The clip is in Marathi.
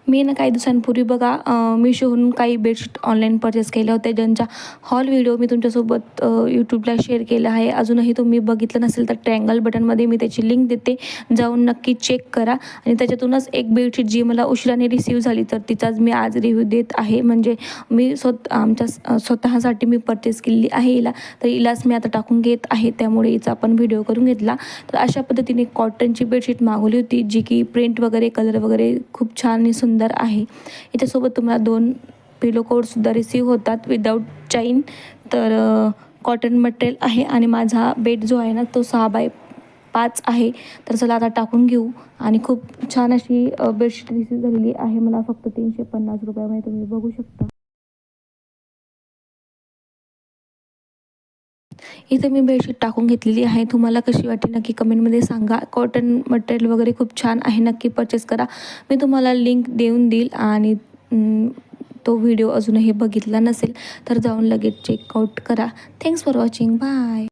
मी ना काही दिवसांपूर्वी बघा मीशोहून काही बेडशीट ऑनलाईन परचेस केल्या होत्या, ज्यांचा हॉल व्हिडिओ मी तुमच्यासोबत यूट्यूबला शेअर केला आहे. अजूनही तुम्ही बघितलं नसेल तर ट्रँगल बटनमध्ये मी त्याची लिंक देते, जाऊन नक्की चेक करा. आणि त्याच्यातूनच एक बेडशीट जी मला उशिराने रिसीव झाली तर तिचाच मी आज रिव्ह्यू देत आहे. म्हणजे मी स्वतःसाठी मी परचेस केलेली आहे हिला, तर हिलाच मी आता टाकून घेत आहे, त्यामुळे हिचा आपण व्हिडिओ करून घेतला. तर अशा पद्धतीने कॉटनची बेडशीट मागवली होती, जी की प्रिंट वगैरे कलर वगैरे खूप छान आणि सुंदर आहे. याच्यासोबत तुम्हाला 2 पिलो कव्हरसुद्धा रिसीव होतात विदाऊट चैन. तर कॉटन मटेरियल आहे आणि माझा बेड जो आहे ना तो 6x5 आहे. तर चला आता टाकून घेऊ. आणि खूप छान अशी बेडशीट रिसीव झालेली आहे मला फक्त 350 रुपयामध्ये, तुम्ही बघू शकता. इथे मी बेडशीट टाकून घेतलेली आहे. तुम्हाला कशी वाटली नक्की कमेंटमध्ये सांगा. कॉटन मटेरियल वगैरे खूप छान आहे, नक्की परचेस करा. मी तुम्हाला लिंक देऊन देईल. आणि तो व्हिडिओ अजूनही बघितला नसेल तर जाऊन लगेच चेकआउट करा. Thanks for watching. बाय.